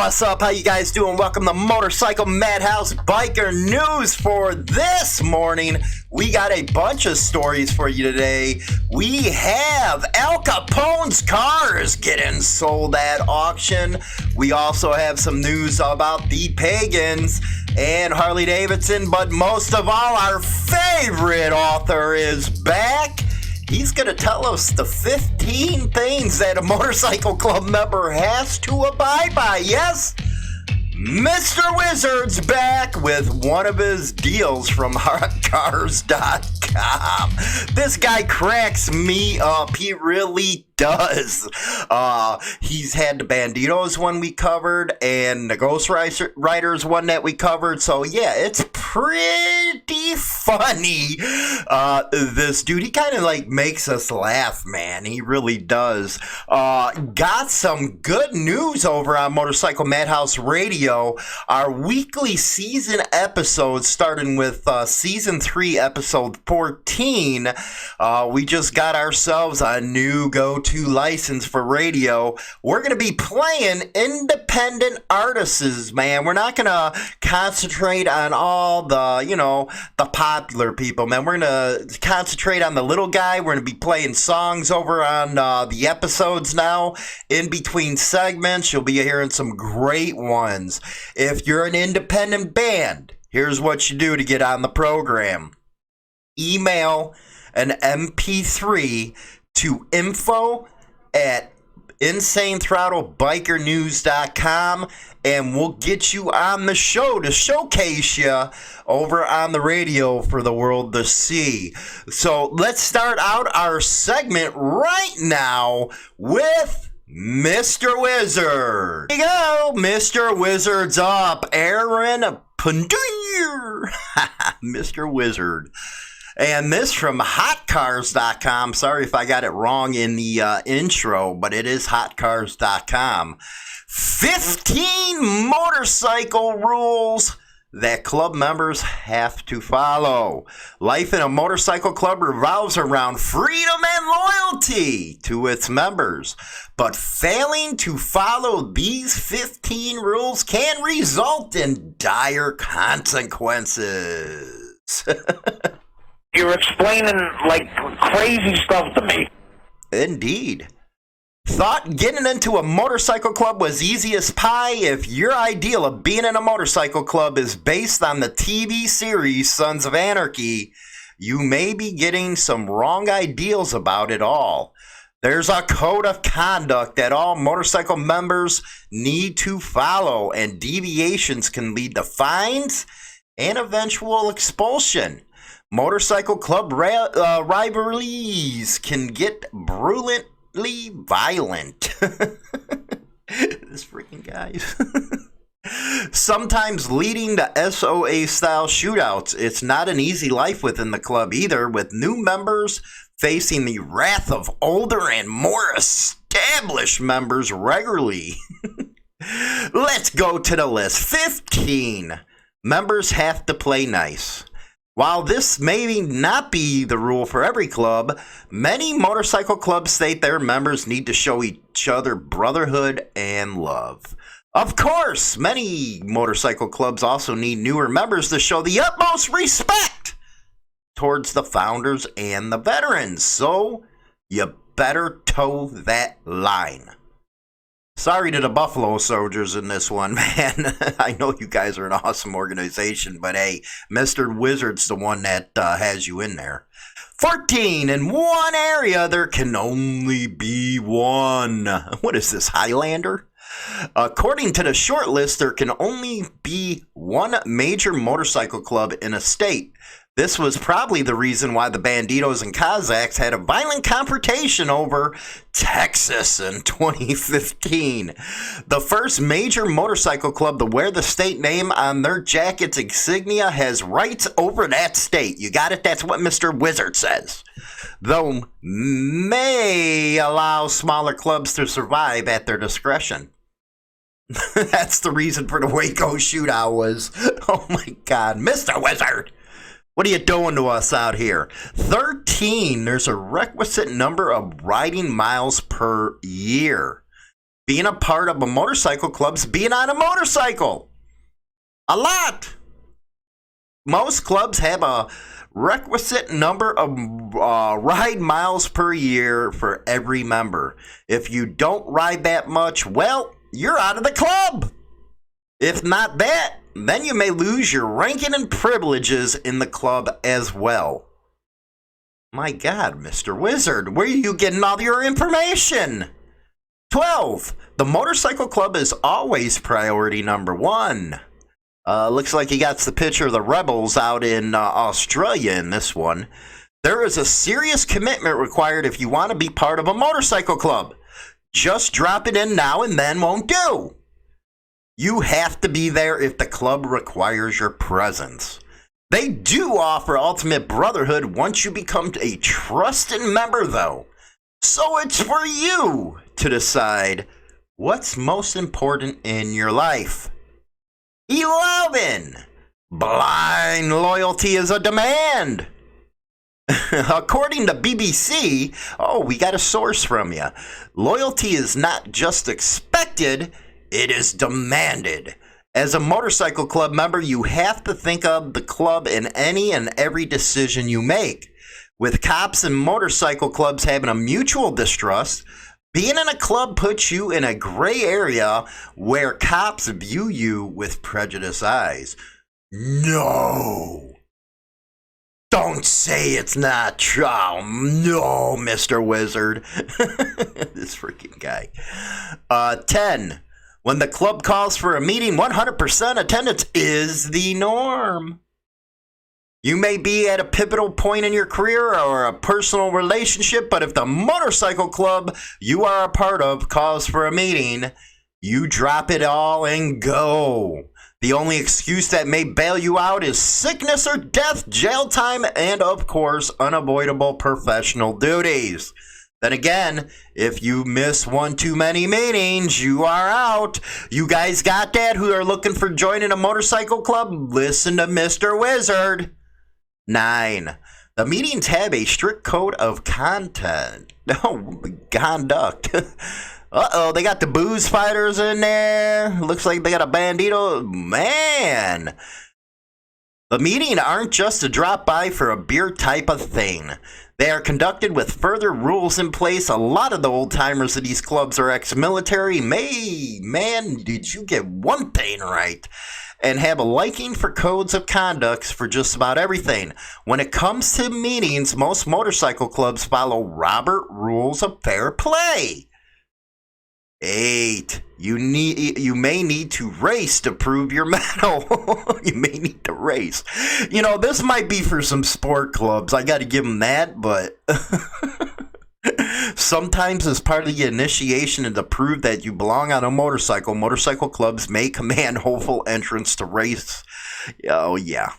what's up? How you guys doing? Welcome to Motorcycle Madhouse Biker News for this morning. We got a bunch of stories for you today. We have Al Capone's cars getting sold at auction. We also have some news about the Pagans and Harley-Davidson, but most of all, our favorite author is back. He's going to tell us the 15 things that a motorcycle club member has to abide by. Yes, Mr. Wizard's back with one of his deals from Hotcars.com. This guy cracks me up. He really does. He's had the Banditos one we covered and the Ghost Riders one that we covered. So yeah, it's pretty funny. This dude, he kind of like makes us laugh, man. He really does. Got some good news over on Motorcycle Madhouse Radio. Our weekly season episodes, starting with season 3, episode 14. We just got ourselves a new go-to license for radio. We're going to be playing independent artists, man. We're not going to concentrate on all the popular people, man. We're going to concentrate on the little guy. We're going to be playing songs over on the episodes now. In between segments, you'll be hearing some great ones. If you're an independent band, here's what you do to get on the program. Email an MP3 to info@InsaneThrottleBikerNews.com, and we'll get you on the show to showcase you over on the radio for the world to see. So let's start out our segment right now with Mr. Wizard. Here you go, Mr. Wizard's up. Aaron Pundier. Mr. Wizard. And this from Hotcars.com. Sorry if I got it wrong in the intro, but it is Hotcars.com. 15 motorcycle rules that club members have to follow. Life in a motorcycle club revolves around freedom and loyalty to its members. But failing to follow these 15 rules can result in dire consequences. You're explaining like crazy stuff to me. Indeed. Thought getting into a motorcycle club was easy as pie? If your ideal of being in a motorcycle club is based on the TV series Sons of Anarchy, you may be getting some wrong ideals about it all. There's a code of conduct that all motorcycle members need to follow, and deviations can lead to fines and eventual expulsion. Motorcycle club rivalries can get brilliantly violent. This freaking guy. Sometimes leading to SOA-style shootouts. It's not an easy life within the club either, with new members facing the wrath of older and more established members regularly. Let's go to the list. 15. Members have to play nice. While this may not be the rule for every club, many motorcycle clubs state their members need to show each other brotherhood and love. Of course, many motorcycle clubs also need newer members to show the utmost respect towards the founders and the veterans, so you better toe that line. Sorry to the Buffalo Soldiers in this one, man. I know you guys are an awesome organization, but hey, Mr. Wizard's the one that has you in there. 14. In one area, there can only be one. What is this, Highlander? According to the short list, there can only be one major motorcycle club in a state. This was probably the reason why the Banditos and Cossacks had a violent confrontation over Texas in 2015. The first major motorcycle club to wear the state name on their jacket's insignia has rights over that state. You got it? That's what Mr. Wizard says. Though may allow smaller clubs to survive at their discretion. That's the reason for the Waco shootout was, oh my God, Mr. Wizard. What are you doing to us out here? 13, there's a requisite number of riding miles per year. being a part of a motorcycle club's being on a motorcycle. A lot. Most clubs have a requisite number of ride miles per year for every member. If you don't ride that much, well, you're out of the club. If not that, then you may lose your ranking and privileges in the club as well. My God, Mr. Wizard, where are you getting all your information? 12. The motorcycle club is always priority number 1. Looks like he got the picture of the rebels out in Australia in this one. There is a serious commitment required if you want to be part of a motorcycle club. Just drop it in now and then won't do. You have to be there if the club requires your presence. They do offer ultimate brotherhood once you become a trusted member, though. So it's for you to decide what's most important in your life. 11. Blind loyalty is a demand. According to BBC, we got a source from you. Loyalty is not just expected, it is demanded. As a motorcycle club member, you have to think of the club in any and every decision you make. With cops and motorcycle clubs having a mutual distrust, being in a club puts you in a gray area where cops view you with prejudiced eyes. No. Don't say it's not true. No, Mr. Wizard. This freaking guy. 10. When the club calls for a meeting, 100% attendance is the norm. You may be at a pivotal point in your career or a personal relationship, but if the motorcycle club you are a part of calls for a meeting, you drop it all and go. The only excuse that may bail you out is sickness or death, jail time, and of course, unavoidable professional duties. Then again, if you miss one too many meetings, you are out. You guys got that who are looking for joining a motorcycle club? Listen to Mr. Wizard. 9. The meetings have a strict code of conduct. Uh-oh, they got the booze fighters in there. Looks like they got a bandito. Man. The meetings aren't just a drop by for a beer type of thing. They are conducted with further rules in place. A lot of the old timers of these clubs are ex-military. Man, did you get one thing right? And have a liking for codes of conduct for just about everything. When it comes to meetings, most motorcycle clubs follow Robert rules of fair play. 8. You may need to race to prove your mettle. You may need to race. You know, this might be for some sport clubs. I got to give them that, but sometimes as part of the initiation and to prove that you belong on a motorcycle clubs may command hopeful entrants to race. Oh, yeah.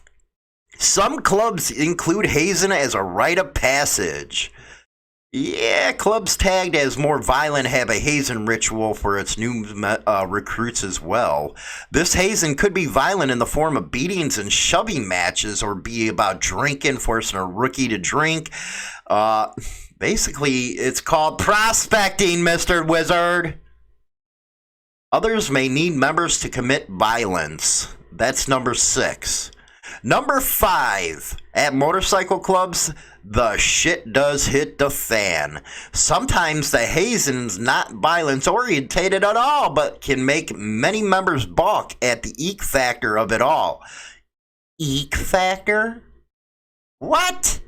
Some clubs include hazing as a rite of passage. Yeah, clubs tagged as more violent have a hazing ritual for its new recruits as well. This hazing could be violent in the form of beatings and shoving matches or be about drinking, forcing a rookie to drink. Basically, it's called prospecting, Mr. Wizard. Others may need members to commit violence. That's number 6. Number 5. At motorcycle clubs, the shit does hit the fan. Sometimes the hazing's not violence orientated at all, but can make many members balk at the eek factor of it all. Eek factor? What?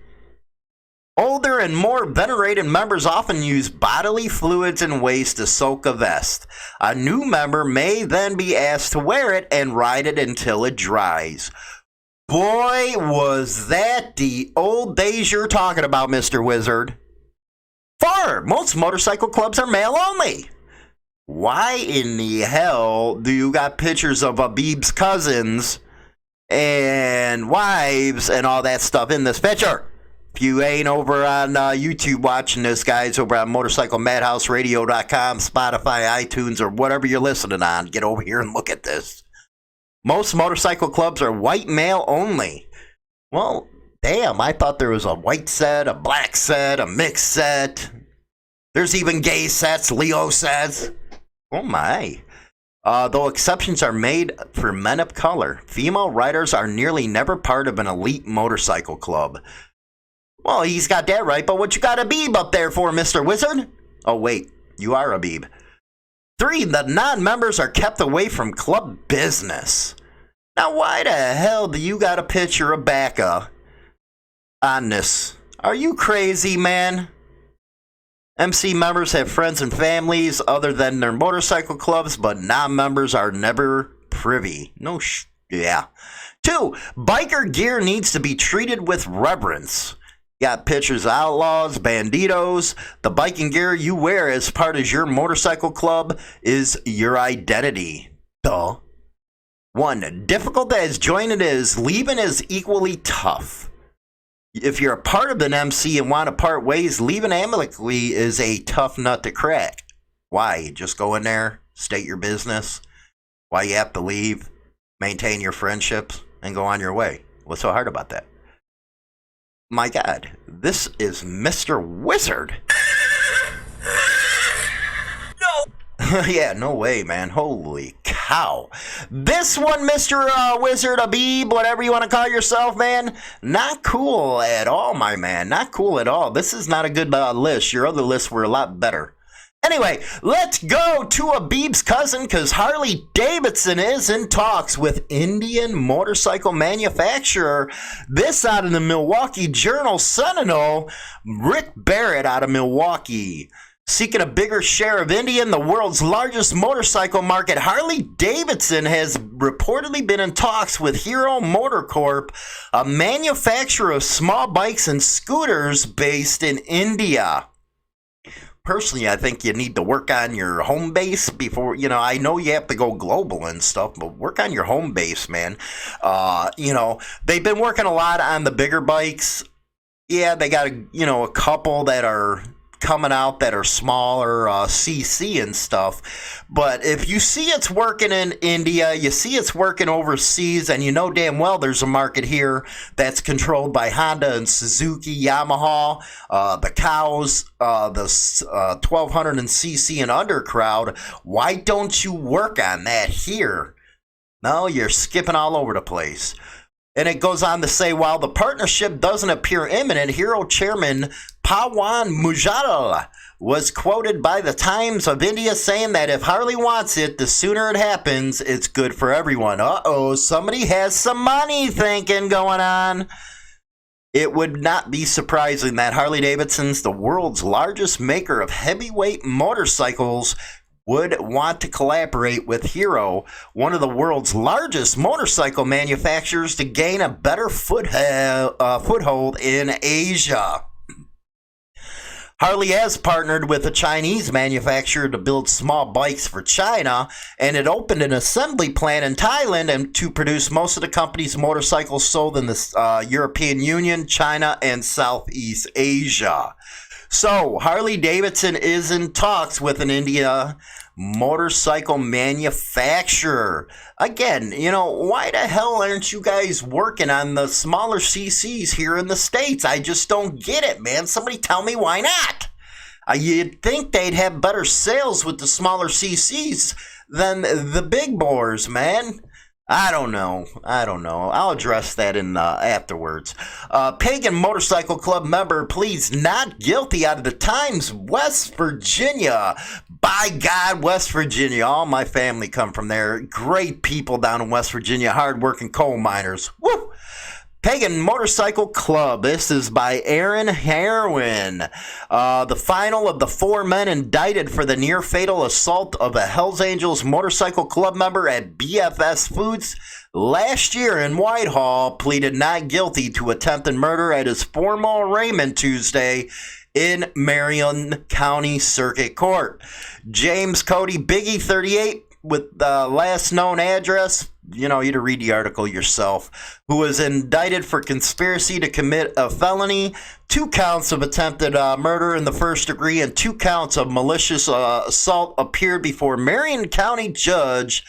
Older and more venerated members often use bodily fluids and waste to soak a vest. A new member may then be asked to wear it and ride it until it dries. Boy, was that the old days you're talking about, Mr. Wizard. 4. Most motorcycle clubs are male only. Why in the hell do you got pictures of Abib's cousins and wives and all that stuff in this picture? If you ain't over on YouTube watching this, guys, over on MotorcycleMadhouseRadio.com, Spotify, iTunes, or whatever you're listening on, get over here and look at this. Most motorcycle clubs are white male only. Well, damn, I thought there was a white set, a black set, a mixed set. There's even gay sets, Leo sets. Oh my. Though exceptions are made for men of color, female riders are nearly never part of an elite motorcycle club. Well, he's got that right, but what you got a beeb up there for, Mr. Wizard? Oh, wait, you are a beeb. 3, the non-members are kept away from club business. Now, why the hell do you got a picture of Bacca on this? Are you crazy, man? MC members have friends and families other than their motorcycle clubs, but non-members are never privy. Yeah. 2, biker gear needs to be treated with reverence. Got pictures of outlaws, banditos. The biking gear you wear as part of your motorcycle club is your identity. Duh. 1, difficult as joining is, leaving is equally tough. If you're a part of an MC and want to part ways, leaving amicably is a tough nut to crack. Why? Just go in there, state your business, why you have to leave, maintain your friendships, and go on your way. What's so hard about that? My God, this is Mr. Wizard. No. Yeah, no way, man. Holy cow. This one, Mr. Wizard, Abib, whatever you want to call yourself, man, not cool at all, my man. Not cool at all. This is not a good list. Your other lists were a lot better. Anyway, let's go to Abib's cousin, because Harley-Davidson is in talks with Indian motorcycle manufacturer. This out of the Milwaukee Journal Sentinel, Rick Barrett out of Milwaukee. Seeking a bigger share of India, the world's largest motorcycle market, Harley-Davidson has reportedly been in talks with Hero MotoCorp, a manufacturer of small bikes and scooters based in India. Personally, I think you need to work on your home base before, I know you have to go global and stuff, but work on your home base, man. They've been working a lot on the bigger bikes. Yeah, they got, a couple that are coming out that are smaller CC and stuff, but if you see it's working in India, you see it's working overseas, and you know damn well there's a market here that's controlled by Honda and Suzuki, Yamaha, the cows, the 1200 and CC and under crowd. Why don't you work on that here? No, you're skipping all over the place. And it goes on to say, while the partnership doesn't appear imminent, Hero chairman Pawan Mujadal was quoted by the Times of India saying that if Harley wants it, the sooner it happens, it's good for everyone. Uh-oh, somebody has some money thinking going on. It would not be surprising that Harley-Davidson's the world's largest maker of heavyweight motorcycles would want to collaborate with Hero, one of the world's largest motorcycle manufacturers, to gain a better foothold in Asia. Harley has partnered with a Chinese manufacturer to build small bikes for China, and it opened an assembly plant in Thailand and to produce most of the company's motorcycles sold in the European Union, China, and Southeast Asia. So, Harley-Davidson is in talks with an India motorcycle manufacturer. Again, why the hell aren't you guys working on the smaller CCs here in the States? I just don't get it, man. Somebody tell me why not. You'd think they'd have better sales with the smaller CCs than the big bores, man. I don't know. I'll address that in afterwards. Pagan Motorcycle Club member pleads not guilty out of the Times, West Virginia. By God, West Virginia. All my family come from there. Great people down in West Virginia, hardworking coal miners. Woo! Pagan Motorcycle Club. This is by Aaron Heroin. The final of the 4 men indicted for the near-fatal assault of a Hells Angels Motorcycle Club member at BFS Foods last year in Whitehall pleaded not guilty to attempted murder at his formal arraignment Tuesday in Marion County Circuit Court. James Cody Biggie, 38, with the last known address, you know, you'd read the article yourself, who was indicted for conspiracy to commit a felony, 2 counts of attempted murder in the first degree, and 2 counts of malicious assault, appeared before Marion County Judge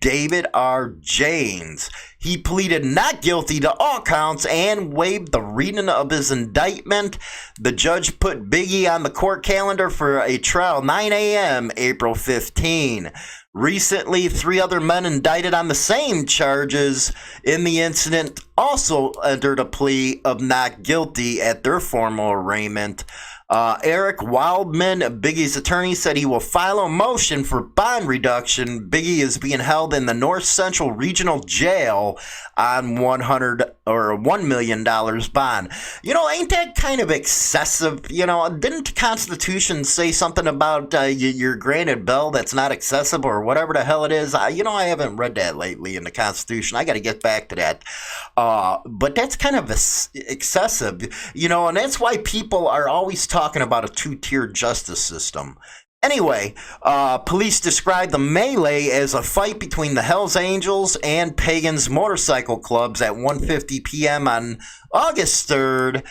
David R. James. He pleaded not guilty to all counts and waived the reading of his indictment. The judge put Biggie on the court calendar for a trial 9 a.m. April 15. Recently, 3 other men indicted on the same charges in the incident also entered a plea of not guilty at their formal arraignment. Eric Wildman, Biggie's attorney, said he will file a motion for bond reduction. Biggie is being held in the North Central Regional Jail on $1 million bond. You know, ain't that kind of excessive? You know, didn't the Constitution say something about you're granted bail that's not excessive or whatever the hell it is? I haven't read that lately in the Constitution. I got to get back to that. But that's kind of excessive, you know, and that's why people are always talking about a 2-tier justice system. Anyway, police described the melee as a fight between the Hells Angels and Pagans motorcycle clubs at 1:50 p.m. on August 3rd.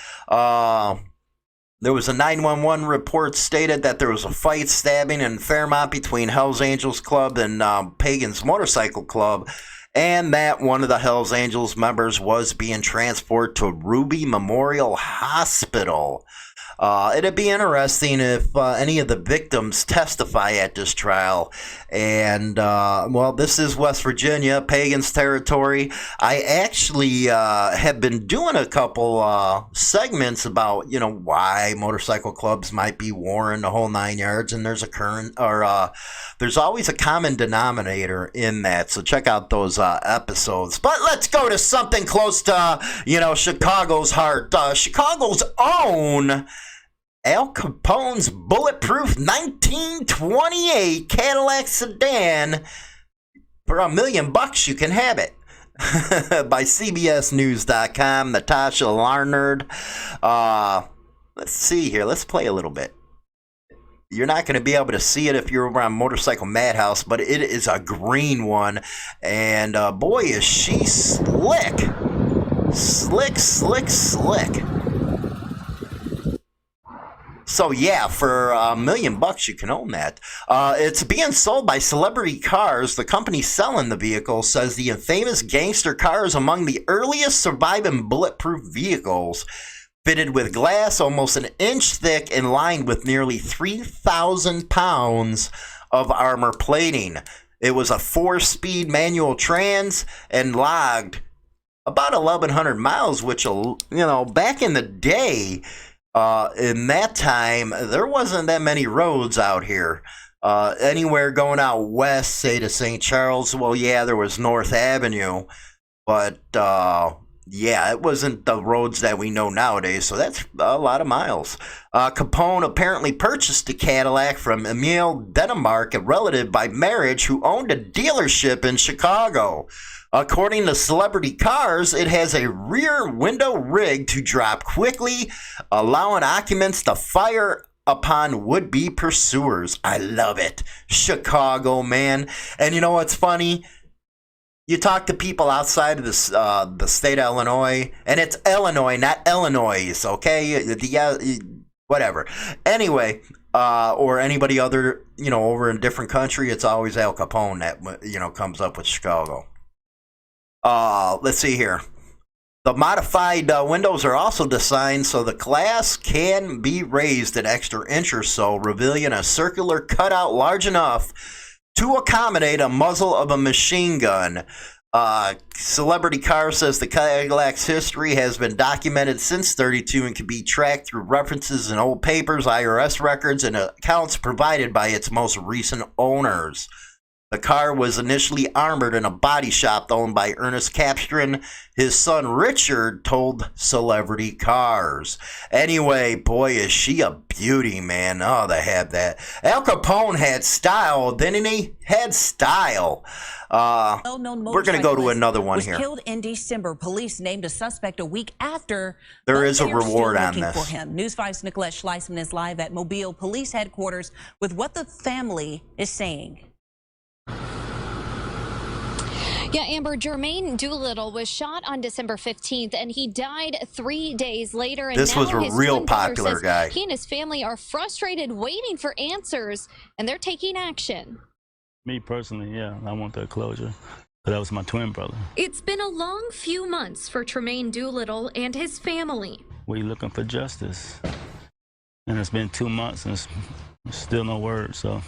There was a 911 report stated that there was a fight, stabbing in Fairmont between Hells Angels Club and Pagans Motorcycle Club, and that one of the Hells Angels members was being transported to Ruby Memorial Hospital. It'd be interesting if any of the victims testify at this trial. And, well, this is West Virginia, Pagans territory. I actually have been doing a couple segments about, you know, why motorcycle clubs might be warring the whole 9 yards. And there's there's always a common denominator in that. So check out those episodes. But let's go to something close to, you know, Chicago's heart. Chicago's own Al Capone's bulletproof 1928 Cadillac sedan. For $1 million, you can have it. By CBSNews.com, Natasha Larnard. Let's see here. Let's play a little bit. You're not going to be able to see it if you're over on Motorcycle Madhouse, but it is a green one. And boy, is she slick. Slick, slick, slick. So yeah, for $1 million, you can own that. It's being sold by Celebrity Cars. The company selling the vehicle says the infamous gangster car is among the earliest surviving bulletproof vehicles, fitted with glass almost an inch thick and lined with nearly 3,000 pounds of armor plating. It was a 4-speed manual trans and logged about 1,100 miles, which, you know, back in the day, in that time, there wasn't that many roads out here. Anywhere going out west, say to St. Charles, well, yeah, there was North Avenue, but yeah, it wasn't the roads that we know nowadays, so that's a lot of miles. Capone apparently purchased the Cadillac from Emil Denemark, a relative by marriage who owned a dealership in Chicago. According to Celebrity Cars, it has a rear window rig to drop quickly, allowing occupants to fire upon would-be pursuers. I love it. Chicago, man. And you know what's funny? You talk to people outside of the state of Illinois, and it's Illinois, not Illinois, okay? Whatever. Anyway, or anybody other, you know, over in a different country, it's always Al Capone that, you know, comes up with Chicago. Let's see here. The modified windows are also designed so the glass can be raised an extra inch or so, revealing a circular cutout large enough to accommodate a muzzle of a machine gun. Celebrity Car says the Cadillac's history has been documented since '32 and can be tracked through references in old papers, IRS records, and accounts provided by its most recent owners. The car was initially armored in a body shop owned by Ernest Capstrin. His son Richard told Celebrity Cars. Anyway, boy, is she a beauty, man. Oh, they have that. Al Capone had style, didn't he? Had style. We're going to go to another one here. Killed in December. Police named a suspect a week after. There is a reward on this. For him. News 5's Nicolette Schleisman is live at Mobile Police Headquarters with what the family is saying. Yeah, Amber, Tremayne Doolittle was shot on December 15th, and he died 3 days later. And This now was a his real twin brother popular says guy. He and his family are frustrated, waiting for answers, and they're taking action. Me personally, yeah, I want that closure. But that was my twin brother. It's been a long few months for Tremayne Doolittle and his family. We looking for justice. And it's been 2 months and it's still no word, so.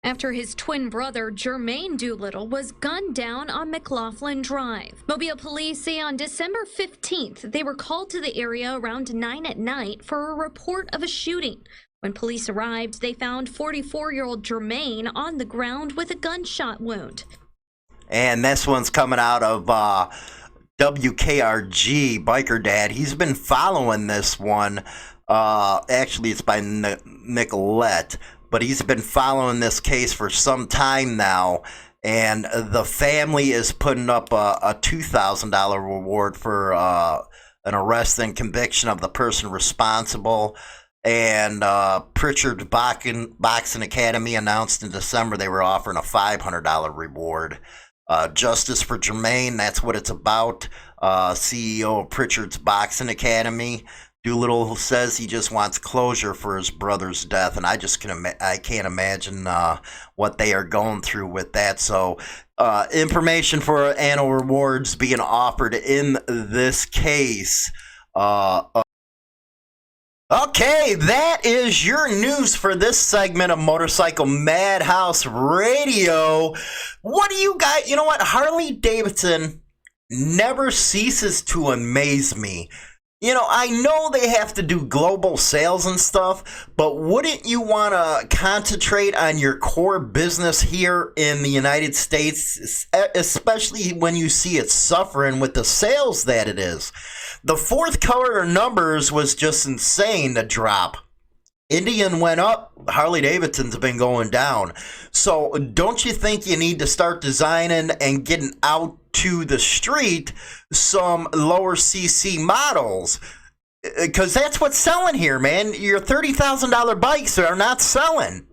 After his twin brother, Tremayne Doolittle, was gunned down on McLaughlin Drive. Mobile police say on December 15th, they were called to the area around 9 at night for a report of a shooting. When police arrived, they found 44-year-old Tremayne on the ground with a gunshot wound. And this one's coming out of WKRG, Biker Dad. He's been following this one. Actually, it's by Nicolette. But he's been following this case for some time now, and the family is putting up a $2,000 reward for an arrest and conviction of the person responsible. And Pritchard's Boxing Academy announced in December they were offering a $500 reward. Justice for Tremayne, that's what it's about. CEO of Pritchard's Boxing Academy. Doolittle says he just wants closure for his brother's death, and I can't imagine what they are going through with that. So, information for annual rewards being offered in this case. Okay, that is your news for this segment of Motorcycle Madhouse Radio. What do you guys? You know what? Harley-Davidson never ceases to amaze me. You know, I know they have to do global sales and stuff, but wouldn't you want to concentrate on your core business here in the United States, especially when you see it suffering with the sales that it is? The fourth quarter numbers was just insane to drop. Indian went up, Harley-Davidson's been going down. So don't you think you need to start designing and getting out to the street some lower CC models? Because that's what's selling here, man. Your $30,000 bikes are not selling.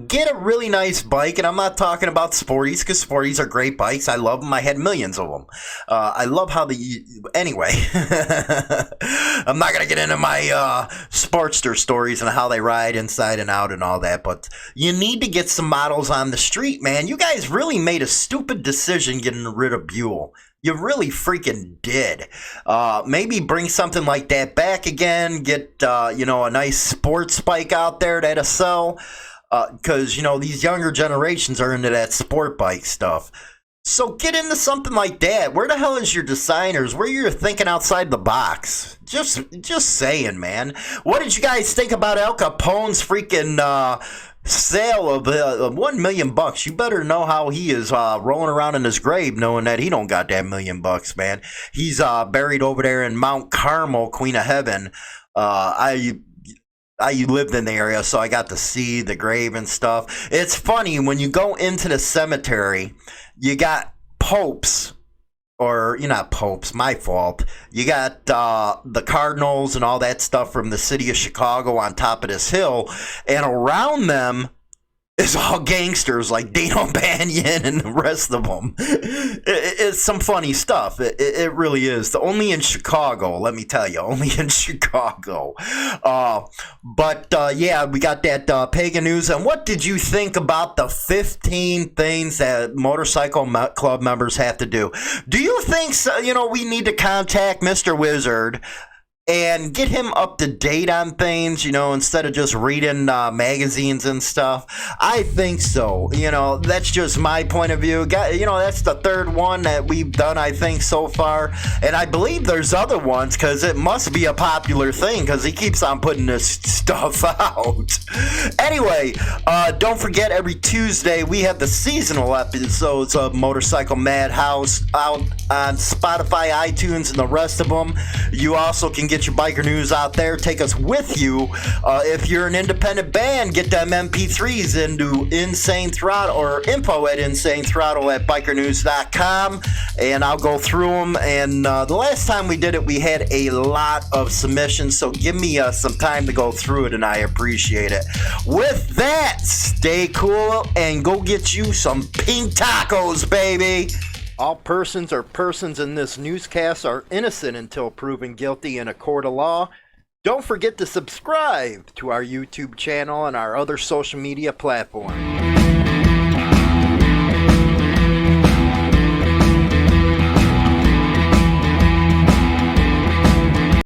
Get a really nice bike, and I'm not talking about Sporties, because Sporties are great bikes. I love them. I had millions of them. I love how anyway, I'm not going to get into my Sportster stories and how they ride inside and out and all that, but you need to get some models on the street, man. You guys really made a stupid decision getting rid of Buell. You really freaking did. Maybe bring something like that back again. Get, a nice sports bike out there that'll sell. Because, these younger generations are into that sport bike stuff. So get into something like that. Where the hell is your designers? Where you're thinking outside the box? Just saying, man. What did you guys think about Al Capone's freaking sale of $1 million? You better know how he is rolling around in his grave knowing that he don't got that $1 million, man. He's buried over there in Mount Carmel, Queen of Heaven. I lived in the area, so I got to see the grave and stuff. It's funny, when you go into the cemetery, you got popes, or you're not popes, my fault. You got the cardinals and all that stuff from the city of Chicago on top of this hill, and around them is all gangsters like Dino Banyan and the rest of them. It's some funny stuff. It really is. Only in Chicago, let me tell you. Only in Chicago. But we got that pagan news. And what did you think about the 15 things that motorcycle club members have to do? Do you think, we need to contact Mr. Wizard and get him up to date on things, instead of just reading magazines and stuff? I think so. That's just my point of view. That's the third one that we've done, I think, so far. And I believe there's other ones, because it must be a popular thing, because he keeps on putting this stuff out. Anyway, don't forget, every Tuesday we have the seasonal episodes of Motorcycle Madhouse out on Spotify, iTunes, and the rest of them. You also can get get your biker news out there. Take us with you. If you're an independent band, get them MP3s into Insane Throttle or info at Insane Throttle at bikernews.com, and I'll go through them. And the last time we did it, we had a lot of submissions, so give me some time to go through it, and I appreciate it. With that, stay cool and go get you some pink tacos, baby. All persons or persons in this newscast are innocent until proven guilty in a court of law. Don't forget to subscribe to our YouTube channel and our other social media platforms.